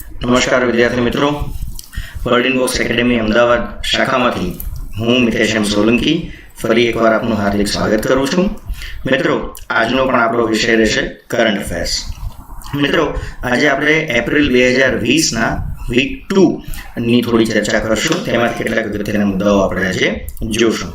નમસ્કાર વિદ્યાર્થી મિત્રો, વર્લ્ડ ઇનબોક્સ એકેડેમી અમદાવાદ શાખામાંથી હું મિતેશ એમ સોલંકી ફરી એકવાર આપનું હાર્દિક સ્વાગત કરું છું. મિત્રો, આજનો પણ આપણો વિષય રહેશે કરંટ અફેર્સ. મિત્રો, આજે આપણે એપ્રિલ 2020ના વીક 2 ની થોડી ચર્ચા કરશું. તેમાંથી કેટલાક અગત્યના મુદ્દાઓ આપણે આજે જોશું.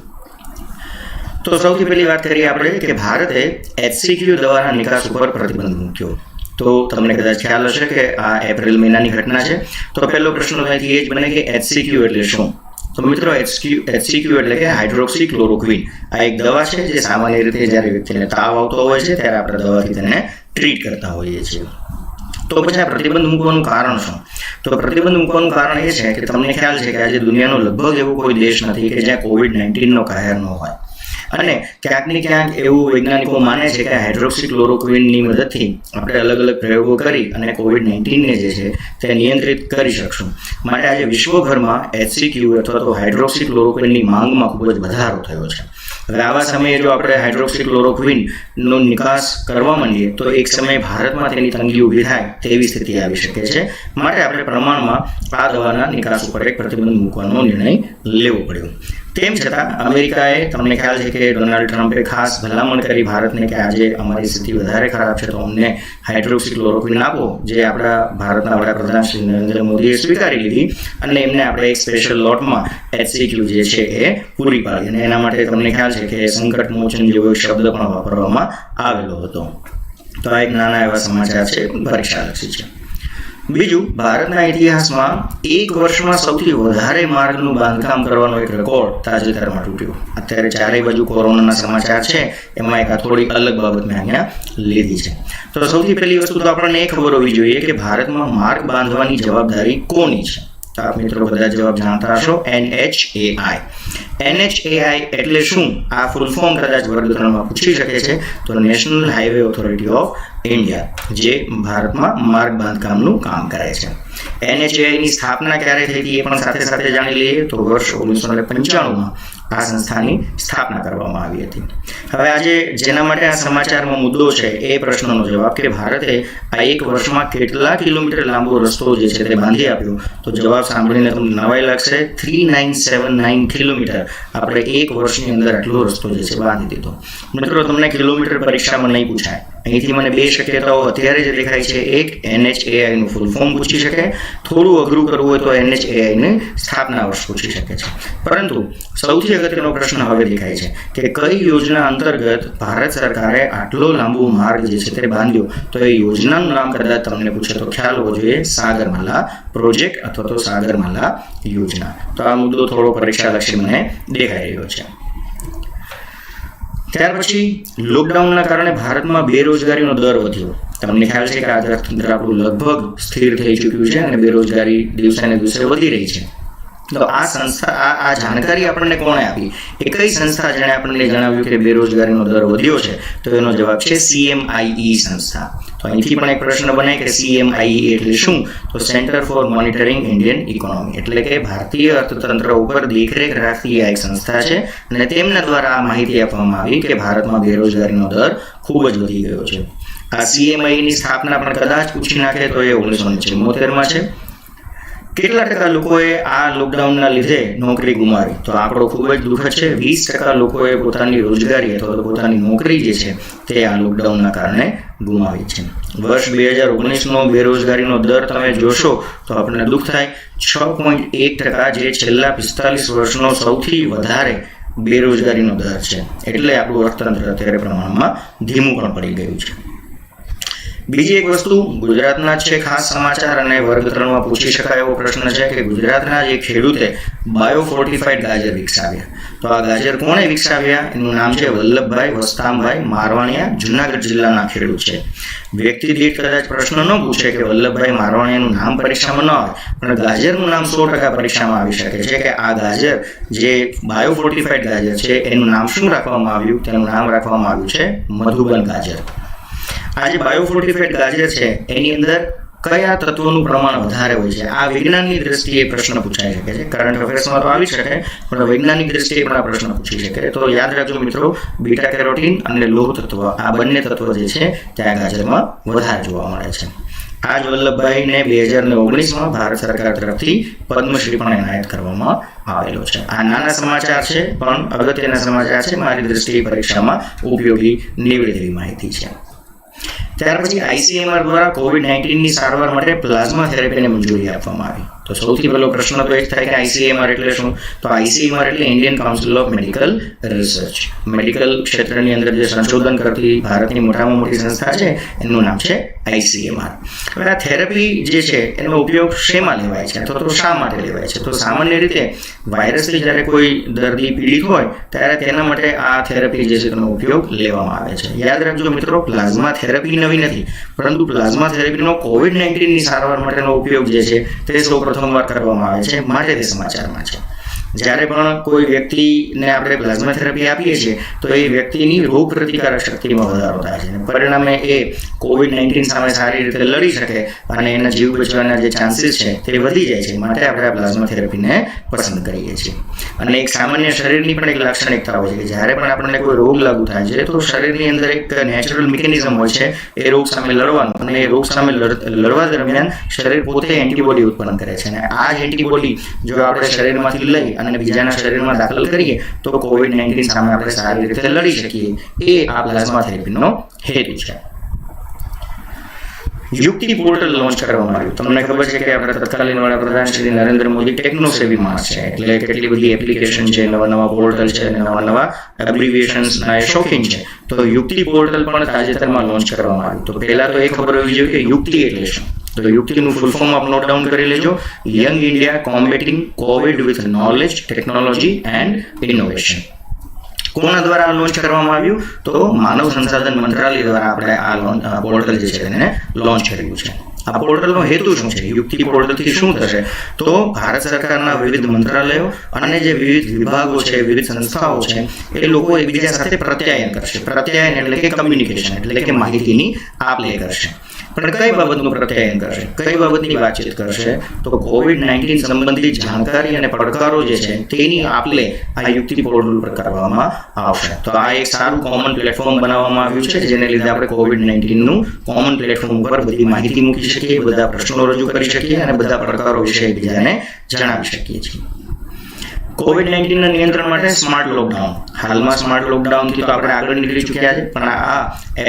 તો સૌથી પહેલી વાત કરીએ આપણે કે ભારતે HCQ દવાના નિકાસ ઉપર પ્રતિબંધ મૂક્યો. તો તમને કદાચ ખ્યાલ હશે કે આ એપ્રિલ મહિનાની ઘટના છે. તો પહેલો પ્રશ્ન અહીંથી એ જ બને કે HCQ એટલે શું? તો મિત્રો, HCQ એટલે કે હાઇડ્રોક્સી ક્લોરોક્વિન. આ એક દવા છે જે સામાન્ય રીતે જ્યારે વ્યક્તિને તાવ આવતો હોય છે ત્યારે આપણે દવાથી તેને ટ્રીટ કરતા હોઈએ છીએ. તો પછી આ પ્રતિબંધ મૂકવાનું કારણ શું? તો પ્રતિબંધ મૂકવાનું કારણ એ છે કે તમને ખ્યાલ છે કે આજે દુનિયાનો લગભગ એવો કોઈ દેશ નથી કે જ્યાં COVID-19નો કહેર ન હોય. અને ક્યાંક ને ક્યાંક એવું વૈજ્ઞાનિકો માને છે કે હાઇડ્રોક્સી ક્લોરોક્વિનની મદદથી આપણે અલગ અલગ પ્રયોગો કરી અને COVID-19ને જે છે તે નિયંત્રિત કરી શકશું. માટે આજે વિશ્વભરમાં HCQ અથવા તો હાઇડ્રોક્સી ક્લોરોક્વિનની માંગમાં ખૂબ જ વધારો થયો છે. હવે આવા સમયે જો આપણે હાઇડ્રોક્સી ક્લોરોક્વિનનો નિકાસ કરવા માંડીએ તો એક સમયે ભારતમાં તેની તંગી ઊભી થાય તેવી સ્થિતિ આવી શકે છે. માટે આપણે પ્રમાણમાં આ દવાના નિકાસ ઉપર એક પ્રતિબંધ મૂકવાનો નિર્ણય લેવો પડ્યો. તેમ છતાં અમેરિકાએ, તમને ખ્યાલ છે કે ડોનાલ્ડ ટ્રમ્પે ખાસ ભલામણ કરી ભારતને કે આજે અમારી સ્થિતિ વધારે ખરાબ છે તો અમને હાઇડ્રોક્સી ક્લોરોક્વિન આપો, જે આપણા ભારતના વડાપ્રધાન શ્રી નરેન્દ્ર મોદીએ સ્વીકારી લીધી અને એમને આપણે એક સ્પેશિયલ લોટમાં HCQ જે છે એ પૂરી પાડી. અને એના માટે તમને ખ્યાલ છે કે સંકટ મોચન જેવો એક શબ્દ પણ વાપરવામાં આવેલો હતો. તો આ એક નાના એવા સમાચાર છે, પરીક્ષાલક્ષી છે. બીજું, ભારતના ઇતિહાસમાં એક વર્ષમાં સૌથી વધારે માર્ગનું બાંધકામ કરવાનો એક રેકોર્ડ તાજેતરમાં તૂટ્યો. અત્યારે ચારેય બાજુ કોરોનાના સમાચાર છે, એમાં એક થોડી અલગ બાબત મેં અહીંયા લીધી છે. તો સૌથી પહેલી વસ્તુ તો આપણને એ ખબર હોવી જોઈએ કે ભારતમાં માર્ગ બાંધવાની જવાબદારી કોની છે? તો આપ મિત્રો બધા જવાબ જાણતા હશો. NHAI. NHAI એટલે શું? આ ફૂલ ફોર્મ કદાચ વર્ગ 3માં પૂછી શકે છે. તો national highway authority of India, જે ભારતમાં માર્ગ બાંધકામનું કામ કરે છે. NHAI ની સ્થાપના ક્યારે થઈ હતી એ પણ સાથે સાથે જાણી લઈએ. તો વર્ષ 1995માં આ સંસ્થાની સ્થાપના કરવામાં આવી હતી. હવે આજે જેના માટે આ સમાચારમાં મુદ્દો છે એ પ્રશ્નનો જવાબ કે ભારતે આ એક વર્ષમાં કેટલા કિલોમીટર લાંબો રસ્તો જે છે તે બાંધી આપ્યો. તો જવાબ સાંભળીને તમને નવાઈ લાગશે. 3979 કિલોમીટર આપણે એક વર્ષની અંદર આટલો રસ્તો જે છે બાંધી દીધો. મિત્રો, તમને કિલોમીટર પરીક્ષામાં નહીં પૂછાય. અહીંથી મને બે શક્યતાઓ અત્યારે જ દેખાય છે. એક, NHAI નું ફૂલ ફોર્મ પૂછી શકે. થોડું અઘરું કરવું હોય તો NHAI ની સ્થાપના વર્ષ પૂછી શકે છે. પરંતુ સૌથી અગત્યનો પ્રશ્ન હવે દેખાય છે કે કઈ યોજના અંતર્ગત ભારત સરકારે આટલો લાંબો માર્ગ જે છે તે બાંધ્યો. તો એ યોજનાનું નામ કદાચ તમને પૂછે તો ખ્યાલ હોવો જોઈએ, સાગરમાલા પ્રોજેક્ટ અથવા તો સાગરમાલા યોજના. તો આ મુદ્દો થોડો પરીક્ષાલક્ષી મને દેખાઈ રહ્યો છે. ત્યાર પછી લોકડાઉનના કારણે ભારતમાં બેરોજગારીનો દર વધ્યો. તમને ખ્યાલ છે કે આ અર્થતંત્ર આપણું લગભગ સ્થિર થઈ ચૂક્યું છે અને બેરોજગારી દિવસે ને દિવસે વધી રહી છે. તો આ સંસ્થા, આ જાણકારી આપણને કોણે આપી? એ કઈ સંસ્થા જેણે આપણને જણાવ્યું કે બેરોજગારીનો દર વધ્યો છે? તો એનો જવાબ છે CMIE સંસ્થા. તો અહીંથી પણ એક પ્રશ્ન બને કે CMIE એટલે શું? તો centre for monitoring Indian economy, એટલે કે ભારતીય અર્થતંત્ર ઉપર દેખરેખ રાખતી આ એક સંસ્થા છે અને તેમના દ્વારા આ માહિતી આપવામાં આવી કે ભારતમાં બેરોજગારીનો દર ખૂબ જ વધી ગયો છે. આ CMIE ની સ્થાપના પણ કદાચ પૂછી નાખે તો એ 1974માં છે. કેટલા ટકા લોકોએ આ લોકડાઉનના લીધે નોકરી ગુમાવી? તો આંકડો ખૂબ જ દુઃખદ છે. 20% લોકોએ પોતાની રોજગારી અથવા તો પોતાની નોકરી જે છે તે આ લોકડાઉનના કારણે ગુમાવી છે. વર્ષ 2019નો બેરોજગારીનો દર તમે જોશો તો આપણને દુઃખ થાય. 6.1%, જે છેલ્લા 45 વર્ષનો સૌથી વધારે બેરોજગારીનો દર છે. એટલે આપણું અર્થતંત્ર અત્યારે પ્રમાણમાં ધીમું પણ પડી ગયું છે. બીજી એક વસ્તુ ગુજરાતના છે ખાસ સમાચાર અને વર્ગ 3માં પૂછી શકાય એવો પ્રશ્ન છે કે ગુજરાતના જે ખેડૂતે બાયોફોર્ટિફાઈડ ગાજર વિકસાવ્યા. તો આ ગાજર કોણે વિકસાવ્યા? એનું નામ છે વલ્લભભાઈ વસ્તામભાઈ મારવાણિયા, જુનાગઢ જિલ્લાના ખેડૂત છે. વ્યક્તિ દીઠ કદાચ પ્રશ્ન ન પૂછે કે વલ્લભભાઈ મારવાણિયાનું નામ પરીક્ષામાં ન આવે, પણ ગાજરનું નામ 100% પરીક્ષામાં આવી શકે છે કે આ ગાજર જે બાયોફોર્ટિફાઈડ ગાજર છે એનું નામ શું રાખવામાં આવ્યું? તેનું નામ રાખવામાં આવ્યું છે મધુબન ગાજર. આ જે બાયોફોર્ટિફાઈડ ગાજર છે એની અંદર કયા તત્વોનું પ્રમાણ વધારે હોય છે? આ વિજ્ઞાનની દ્રષ્ટિએ પ્રશ્ન પૂછાઈ શકે છે. કરંટ અફેર્સમાં તો આવી શકે, પણ વૈજ્ઞાનિક દ્રષ્ટિએ પણ આ પ્રશ્ન પૂછી શકે. તો યાદ રાખજો મિત્રો, બીટા કેરોટીન અને લોહ તત્વ, આ બંને તત્વ જે છે ત્યાં ગાજરમાં વધારે જોવા મળે છે. આ જ વલ્લભભાઈને 2019માં ભારત સરકાર તરફથી પદ્મશ્રી પણ એનાયત કરવામાં આવેલો છે. આ નાના સમાચાર છે પણ અગત્યના સમાચાર છે, મારી દ્રષ્ટિએ પરીક્ષામાં ઉપયોગી નીવડે તેવી માહિતી છે. ત્યાર પછી ICMR દ્વારા COVID-19ની સારવાર માટે પ્લાઝમા થેરેપીને મંજૂરી આપવામાં આવી. તો સૌથી પહેલો પ્રશ્ન તો એ થાય કે ICMR એટલે શું? તો ICMR એટલે Indian council of medical research. Medical ક્ષેત્રની અંદર જે સંશોધન કરતી ભારતની મોટામાં મોટી સંસ્થા છે એનું નામ છે ICMR. હવે આ થેરેપી જે છે એનો ઉપયોગ શેમાં લેવાય છે અથવા તો શા માટે લેવાય છે? તો સામાન્ય રીતે વાયરસથી જ્યારે કોઈ દર્દી પીડિત હોય ત્યારે તેના માટે આ થેરેપી જે છે તેનો ઉપયોગ લેવામાં આવે છે. યાદ રાખજો મિત્રો, પ્લાઝમા થેરેપી નવી નથી, પરંતુ પ્લાઝમા થેરેપીનો COVID-19ની સારવાર માટેનો ઉપયોગ જે છે તે સૌપ્રથમવાર કરવામાં આવે છે, માટે તે સમાચારમાં છે. જ્યારે પણ કોઈ વ્યક્તિને આપણે પ્લાઝમા થેરેપી આપીએ છીએ તો એ વ્યક્તિની રોગ પ્રતિકારક શક્તિમાં વધારો થાય છે અને પરિણામે એ COVID-19 સામે સારી રીતે લડી શકે અને એના જીવ બચવાના જે ચાન્સીસ છે તે વધી જાય છે. માટે આપણે આ પ્લાઝમા થેરેપીને પસંદ કરીએ છીએ. અને એક સામાન્ય શરીરની પણ એક લાક્ષણિકતા હોય છે કે જ્યારે પણ આપણને કોઈ રોગ લાગુ થાય છે તો શરીરની અંદર એક નેચરલ મિકેનિઝમ હોય છે એ રોગ સામે લડવાનું, અને એ રોગ સામે લડવા દરમિયાન શરીર પોતે એન્ટીબોડી ઉત્પન્ન કરે છે અને આ જ એન્ટીબોડી જો આપણે શરીરમાંથી લઈ અને બીજાના શરીરમાં દાખલ કરીએ તો COVID-19 સામે આપણે સારી રીતે લડી શકીએ. એ આ પ્લાઝમા થેરેપીનો હેતુ છે. યુક્તિ પોર્ટલ લોન્ચ કરવામાં આવ્યું. તમને ખબર છે કે આપણા તત્કાલીન વડાપ્રધાન શ્રી નરેન્દ્ર મોદી ટેકનોસેવી માણસ છે, એટલે કેટલી બધી એપ્લિકેશન છે, નવા પોર્ટલ છે, નવા એબ્રિવિએશન્સના એ શોખીન છે. તો યુક્તિ પોર્ટલ પણ તાજેતરમાં લોન્ચ કરવામાં આવ્યું. તો પહેલા તો એ ખબર હોવી જોઈએ કે યુક્તિ એટલે શું. તો યુક્તિનું ફૂલ ફોર્મ આપ નોટ ડાઉન કરી લેજો. Young India combating COVID with knowledge, technology and innovation. કોના દ્વારા લોન્ચ કરવામાં આવ્યું? તો માનવ સંસાધન મંત્રાલય દ્વારા આપણે આ પોર્ટલ જે છે તેને લોન્ચ કર્યું છે. આ પોર્ટલનો હેતુ શું છે? યુક્તિ પોર્ટલથી શું થશે? તો ભારત સરકારના વિવિધ મંત્રાલયો અને જે વિવિધ વિભાગો છે, વિવિધ સંસ્થાઓ છે, એ લોકો એકબીજા સાથે પ્રત્યાયન કરશે. પ્રત્યાયન એટલે કે કમ્યુનિકેશન, એટલે કે માહિતીની આપ-લે કરશે. પણ કઈ બાબતનું પ્રત્યાયન કરશે, કઈ બાબતની વાતચીત કરશે? તો COVID-19 સંબંધિત જાણકારી અને પડકારો જે છે તેની આપ-લે આ યુક્તિ પોર્ટલ પર કરવામાં આવશે. તો આ એક સારું કોમન પ્લેટફોર્મ બનાવવામાં આવ્યું છે જેને લીધે આપણે COVID-19નું કોમન પ્લેટફોર્મ ઉપર બધી માહિતી મૂકી શકીએ, બધા પ્રશ્નો રજૂ કરી શકીએ અને બધા પડકારો વિશે એકબીજાને જણાવી શકીએ છીએ. COVID-19ના નિયંત્રણ માટે સ્માર્ટ લોકડાઉન. હાલમાં સ્માર્ટ લોકડાઉનથી તો આપણે આગળ નીકળી ચૂક્યા છે, પણ આ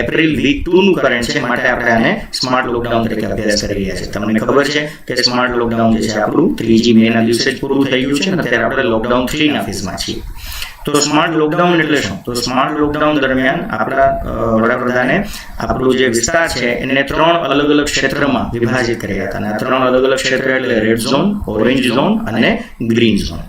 એપ્રિલ વીક 2નું કરંટ છે, માટે આપણે આને સ્માર્ટ લોકડાઉન તરીકે અભ્યાસ કરી રહ્યા છીએ. તમને ખબર છે કે સ્માર્ટ લોકડાઉન જે છે આપણું 3 મેના દિવસે જ પૂરું થઈ ગયું છે અને અત્યારે આપણે લોકડાઉન 3ના ફેઝમાં છીએ. તો સ્માર્ટ લોકડાઉન એટલે શું? તો સ્માર્ટ લોકડાઉન દરમિયાન આપણા વડાપ્રધાને આપણું જે વિસ્તાર છે એને 3 અલગ અલગ ક્ષેત્રમાં વિભાજિત કર્યા હતા. અને આ 3 અલગ અલગ ક્ષેત્ર એટલે રેડ ઝોન, ઓરેન્જ ઝોન અને ગ્રીન ઝોન.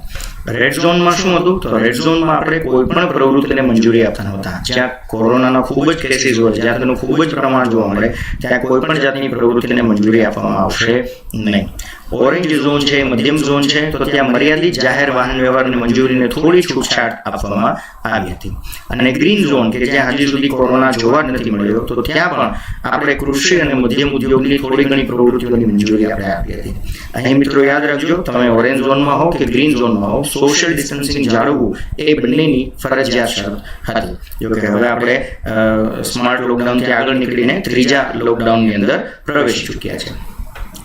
રેડ ઝોનમાં શું હતું? તો રેડ ઝોનમાં આપણે કોઈ પણ પ્રવૃત્તિને મંજૂરી આપતા નહોતા. જ્યાં કોરોનાના ખૂબ જ કેસીસ હોય, જ્યાં તેનું ખૂબ જ પ્રમાણ જોવા મળે, ત્યાં કોઈ પણ જાતની પ્રવૃત્તિને મંજૂરી આપવામાં આવશે નહીં. ઓરેન્જ ઝોન છે, મધ્યમ ઝોન છે, તો ત્યાં મર્યાદિત જાહેર વાહન વ્યવહારની મંજૂરીને થોડી છૂટછાટ આપવામાં આવી હતી. અને ગ્રીન ઝોન કે જ્યાં હજી સુધી કોરોના જોવા જ નથી મળ્યો, તો ત્યાં પણ આપણે કૃષિ અને મધ્યમ ઉદ્યોગની થોડી ઘણી પ્રવૃત્તિઓની મંજૂરી આપણે આપી હતી. અહીં મિત્રો યાદ રાખજો, તમે ઓરેન્જ ઝોનમાં હો કે ગ્રીન ઝોનમાં હો, સોશિયલ ડિસ્ટન્સિંગ જાળવવું એ બંનેની ફરજિયાત શરત હતી. જોકે હવે આપણે સ્માર્ટ લોકડાઉનથી આગળ નીકળીને 3જા લોકડાઉનની અંદર પ્રવેશી ચૂક્યા છે.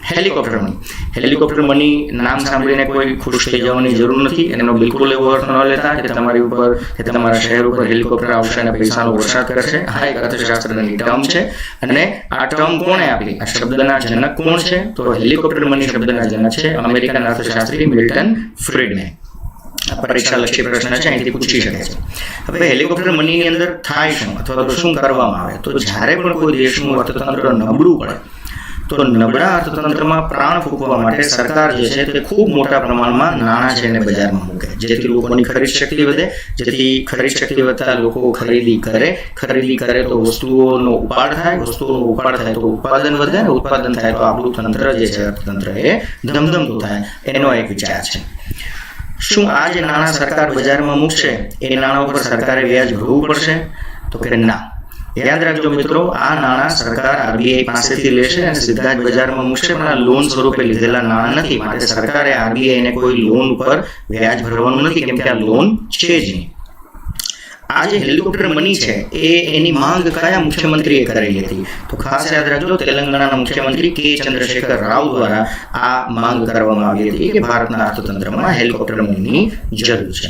Helicopter money. હેલિકોપ્ટર મની નામ સાંભળીને કોઈ ખુશ થઈ જવાની જરૂર નથી. એનો બિલકુલ એવો અર્થ ન લેતા કે તમારી ઉપર કે તમારા શહેર ઉપર હેલિકોપ્ટર આવશે અને પૈસાનો વરસાદ કરશે. આ એક અર્થશાસ્ત્રની ટર્મ છે અને આ ટર્મ કોણે આપી? આ શબ્દના જનક કોણ છે? તો હેલિકોપ્ટર મની શબ્દના જનક છે અમેરિકન અર્થશાસ્ત્રી મિલ્ટન ફ્રીડમેન. પરીક્ષાલક્ષી પ્રશ્ન છે, અહીંથી પૂછી શકે છે. હવે હેલિકોપ્ટર મનીની અંદર થાય શું અથવા તો શું કરવામાં આવે? તો જ્યારે પણ કોઈ દેશનું અર્થતંત્ર નબળું પડે તો નબળા અર્થતંત્રમાં પ્રાણ ફૂંકવા માટે સરકાર જે છે તે ખૂબ મોટા પ્રમાણમાં નાણાં છે એને બજારમાં મૂકે, જેથી લોકોની ખરીદ શક્તિ વધે. જેથી ખરીદ શક્તિ વધતા લોકો ખરીદી કરે તો વસ્તુઓનો ઉપાડ થાય, વસ્તુઓનો ઉપાડ થાય તો ઉત્પાદન વધે, અને ઉત્પાદન થાય તો આપણું તંત્ર જે છે અર્થતંત્ર એ ધમધમતું થાય. એનો એક વિચાર છે. શું આ જે નાણાં સરકાર બજારમાં મૂકશે એ નાણાં ઉપર સરકારે વ્યાજ ભરવું પડશે? તો કે ના. યાદ રાખજો મિત્રો, આ નાણાં સરકાર RBI પાસેથી લેશે અને સીધા જ બજારમાં મૂકશે, પણ આ લોન સ્વરૂપે લીધેલા નાણાં નથી. માટે સરકારે RBI ને કોઈ લોન ઉપર વ્યાજ ભરવાનું નથી, કેમ કે આ લોન છે જ નહીં. આ જે હેલિકોપ્ટર મની છે એની માંગ કયા મુખ્યમંત્રીએ કરેલી હતી? તો ખાસ યાદ રાખજો, તેલંગાણાના મુખ્યમંત્રી કે ચંદ્રશેખર રાવ દ્વારા આ માંગ કરવામાં આવી હતી કે ભારતના અર્થતંત્રમાં હેલિકોપ્ટર મનીની જરૂર છે.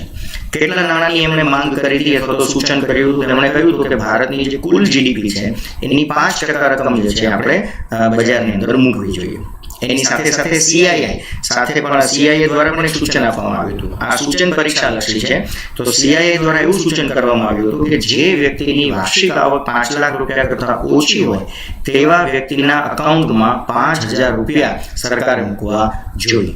કેટલા નાણાંની એમણે માંગ કરી હતી અથવા તો સૂચન કર્યું હતું? તેમણે કહ્યું હતું કે ભારતની જે કુલ જીડીપી છે એની 5% રકમ જે છે આપણે બજારની અંદર મૂકવી જોઈએ. એની સાથે સાથે સીઆઈઆઈ દ્વારા પણ એક સૂચન આપવામાં આવ્યું હતું. આ સૂચન પરીક્ષાલક્ષી છે. તો સીઆઈઆઈ દ્વારા એવું સૂચન કરવામાં આવ્યું હતું કે જે વ્યક્તિની વાર્ષિક આવક 5 લાખ રૂપિયા કરતાં ઓછી હોય તેવા વ્યક્તિના અકાઉન્ટમાં 5,000 રૂપિયા સરકારે મૂકવા જોઈએ.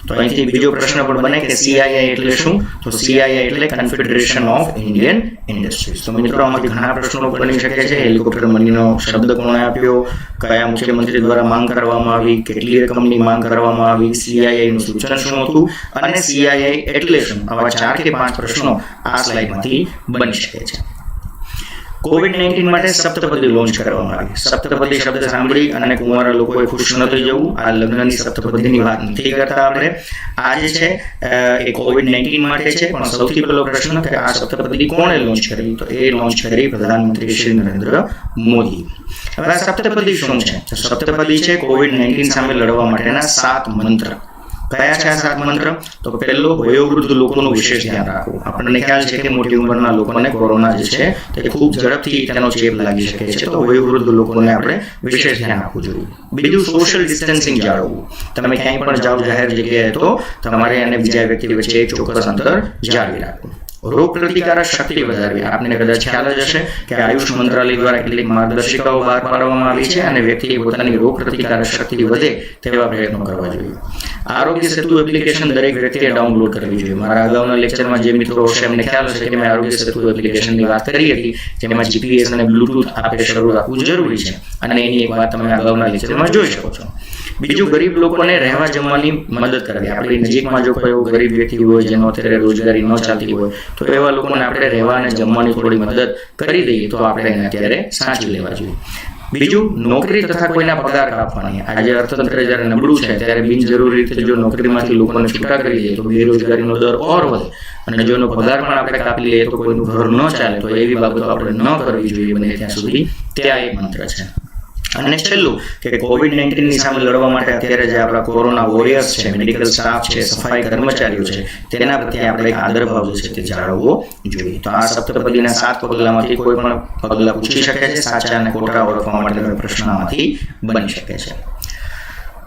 તો અહીંથી બીજો પ્રશ્ન પણ બને કે સીઆઈઆઈ એટલે શું? તો સીઆઈઆઈ એટલે કન્ફેડરેશન ઓફ ઇન્ડિયન ઇન્ડસ્ટ્રીઝ. તો મિત્રો આમાંથી ઘણા પ્રશ્નો બની શકે છે. હેલિકોપ્ટર મનીનો શબ્દ કોણે આપ્યો? કયા મુખ્યમંત્રી દ્વારા માંગ કરવામાં આવી? કેટલી રકમની માંગ કરવામાં આવી? સીઆઈઆઈ નું સૂચન શું હતું? અને સીઆઈઆઈ એટલે શું? આવા 4 કે 5 પ્રશ્નો આ સ્લાઇડમાંથી બની શકે છે. કોવિડ-19 માટે સપ્તપદી લોન્ચ કરવામાં આવી. સપ્તપદી શબ્દ સાંભળી અને કુંવારા લોકોએ ખુશ ન થઈ જવું. આ લગ્નની સપ્તપદીની વાત નથી કરતા આપણે. આ જે છે એ કોવિડ-19 માટે છે. પણ સૌથી પહેલો પ્રશ્ન કે આ સપ્તપદી કોણે લોન્ચ કરી? તો એ લોન્ચ કરી પ્રધાનમંત્રી શ્રી નરેન્દ્ર મોદી. હવે આ સપ્તપદી શું છે? સપ્તપદી છે કોવિડ-19 સામે લડવા માટેના 7 મંત્ર. કયા છે આ 7 મંત્ર? તો પહેલો, વયોવૃદ્ધ લોકોનું વિશેષ ધ્યાન રાખવું. આપણને ખ્યાલ છે કે મોટી ઉંમરના લોકોને કોરોના જે છે તે ખૂબ ઝડપથી તેનો ચેપ લાગી શકે છે. તો વયોવૃદ્ધ લોકોને આપણે વિશેષ ધ્યાન આપવું જોઈએ. બીજું, સોશિયલ ડિસ્ટન્સિંગ જાળવવું. તમે ક્યાંય પણ જાઓ જાહેર જગ્યાએ તો તમારે અને બીજા વ્યક્તિ વચ્ચે એક ચોક્કસ અંતર જાળવી રાખવું. રોગ પ્રતિકારક શક્તિ વધારવી. આપને કદાચ ખ્યાલ જ હશે કે આયુષ મંત્રાલય દ્વારા કેટલીક માર્ગદર્શિકાઓ બહાર પાડવામાં આવી છે અને વ્યક્તિએ પોતાની રોગ પ્રતિકારક શક્તિ વધે તેવા પ્રયત્નો કરવા જોઈએ. આરોગ્ય સેતુ એપ્લિકેશન દરેક વ્યક્તિએ ડાઉનલોડ કરવી જોઈએ. મારા અગાઉના લેક્ચરમાં જે મિત્રો હશે એમને ખ્યાલ હશે કે મેં આરોગ્ય સેતુ એપ્લિકેશનની વાત કરી હતી, જેમાં જીપીએસ અને બ્લુટૂથ આપણે શરૂ રાખવું જરૂરી છે અને એની એક વાત તમે અગાઉના લેક્ચરમાં જોઈ શકો છો. બીજું, ગરીબ લોકોને રહેવા જમવાની મદદ કરવી. આપણી નજીકમાં જો કોઈ એવો ગરીબ વ્યક્તિ હોય જેનો અત્યારે રોજગારી ન ચાલતી હોય તો એવા લોકોને આપણે રહેવા અને જમવાની થોડી મદદ કરી દઈએ તો આપણે એને અત્યારે સાચવી લેવા જોઈએ. બીજું, નોકરી તથા કોઈના પગાર કાપવાની. આજે અર્થતંત્ર જ્યારે નબળું છે ત્યારે બિનજરૂરી રીતે જો નોકરીમાંથી લોકોને છૂટા કરી દઈએ તો બેરોજગારીનો દર ઓર વધે અને જો એનો પગાર પણ આપણે કાપી લઈએ તો કોઈનું ઘર ન ચાલે. તો એવી બાબતો આપણે ન કરવી જોઈએ બને ત્યાં સુધી. ત્યાં એક મંત્ર છે. અને છેલ્લું કે કોવિડ-19 ની સામે લડવા માટે અત્યારે જે આપણા કોરોના વોરિયર્સ છે, મેડિકલ સ્ટાફ છે, સફાઈ કર્મચારીઓ છે, તેના પ્રત્યે આપણે એક આદરભાવ જે છે તે જાળવવો જોઈએ. તો આ સપ્તપદીના 7 પગલામાંથી કોઈ પણ પગલા પૂછી શકે છે. સાચા અને ખોટા ઓળખવા માટેનો પ્રશ્નમાંથી બની શકે છે.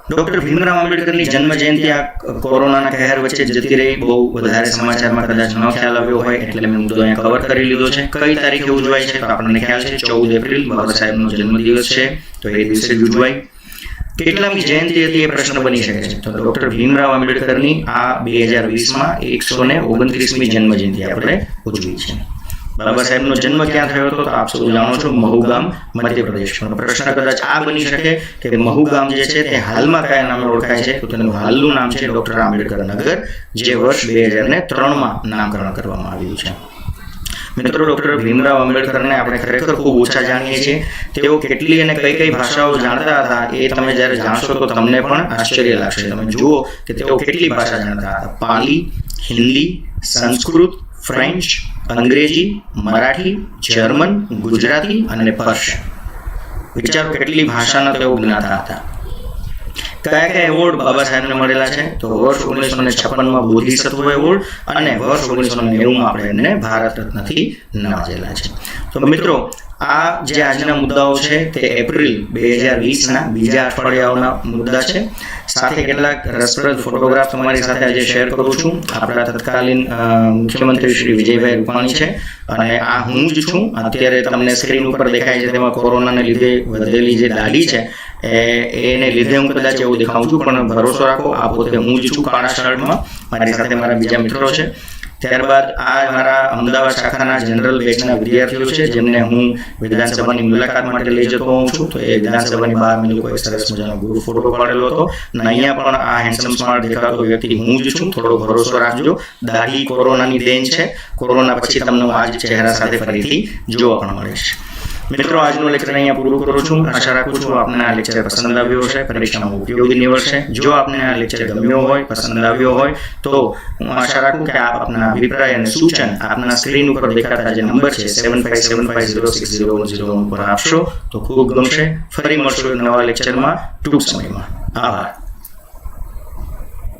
ડોક્ટર ભીમરાવ આંબેડકરની જન્મ જયંતિ આ કોરોનાના કહેર વચ્ચે જતી રહી. બહુ વધારે સમાચારમાં કદાચ ન ખ્યાલ આવ્યો હોય એટલે મેં મુદ્દો અહીંયા કવર કરી લીધો છે. કઈ તારીખે ઉજવાય છે? તો આપણને ખ્યાલ છે 14 એપ્રિલ બાબા સાહેબનો જન્મદિવસ છે, તો એ દિવસે જ ઉજવાય. કેટલામી જયંતિ હતી એ પ્રશ્ન બની શકે છે. તો ડોક્ટર ભીમરાવ આંબેડકરની આ 2020માં 129મી જન્મ જયંતિ આપણે ઉજવી છે. બાબા સાહેબનો જન્મ ક્યાં થયો હતો? તો આપ સૌ જાણો છો, મહુગામ, મધ્યપ્રદેશ. પણ પ્રશ્ન કદાચ આ બની શકે કે મહુગામ જે છે તે હાલમાં કયા નામે ઓળખાય છે? તો તેનું હાલનું નામ છે ડોક્ટર આંબેડકર નગર, જે વર્ષ 2003માં નામકરણ કરવામાં આવ્યું છે. મિત્રો, ડોક્ટર ભીમરાવ આંબેડકરને આપણે ખરેખર ખૂબ ઓછા જાણીએ છીએ. તેઓ કેટલી અને કઈ ભાષાઓ જાણતા હતા એ તમે જ્યારે જાણશો તો તમને પણ આશ્ચર્ય લાગશે. તમે જુઓ કે તેઓ કેટલી ભાષા જાણતા હતા. પાલી, હિન્દી, સંસ્કૃત, ફ્રેન્ચ, અંગ્રેજી, મરાઠી, જર્મન, ગુજરાતી અને પર્શિયન. વિચારો કેટલી ભાષાના તેઓ જ્ઞાતા હતા. કયા કયા એવોર્ડ બાબા સાહેબને મળેલા છે? તો વર્ષ 1956માં બોધિસત્વ એવોર્ડ અને વર્ષ 1990માં આપણે એમને ભારત રત્નથી નવાજેલા છે. તો મિત્રો, આ જે આજના મુદ્દાઓ છે તે એપ્રિલ 2020ના બીજા અઠવાડિયાઓના મુદ્દા છે. સાથે કેટલાક રસપ્રદ ફોટોગ્રાફ તમારી સાથે આજે શેર કરું છું. આપણા તત્કાલીન મુખ્યમંત્રી શ્રી વિજયભાઈ રૂપાણી છે અને આ હું જ છું. અત્યારે તમને સ્ક્રીન ઉપર દેખાય છે તેમાં કોરોનાને લીધે વધેલી જે દાઢી છે એને લીધે હું કદાચ એવું દેખાઉં છું, પણ ભરોસો રાખો આ પોતે હું જ છું કાળા શર્ટમાં. મારી સાથે મારા બીજા મિત્રો છે. ત્યારબાદ આ મારા અમદાવાદ શાખાના જનરલ બેચના વિદ્યાર્થીઓ છે જેમને હું વિધાનસભાની મુલાકાત માટે લઈ જતો હોઉં છું. તો એ વિધાનસભાની બહાર મેં લોકોએ સરસ મજાનો ગ્રુપ ફોટો પાડેલો હતો અને અહીંયા પણ આ હેન્ડસમ સ્માર્ટ દેખાતો વ્યક્તિ હું જ છું. થોડો ભરોસો રાખજો. દાઢી કોરોનાની દેન છે. કોરોના પછી તમને હું આ જ ચહેરા સાથે ફરીથી જોવા પણ મળીશ. મિત્રો, આજનું લેક્ચર અહીંયા પૂરું કરું છું. આશા રાખું છું આપને આ લેક્ચર પસંદ આવ્યો હશે, પરીક્ષામાં ઉપયોગી નીવડશે. જો આપને આ લેક્ચર ગમ્યો હોય, પસંદ આવ્યો હોય, તો હું આશા રાખું કે આપ આપના અભિપ્રાય અને સૂચન આપના સ્ક્રીન ઉપર દેખાતા જે નંબર છે 7575060101 પર આપશો તો ખૂબ ગમશે. ફરી મળશું નવા લેક્ચરમાં ટૂંક સમયમાં. આભાર.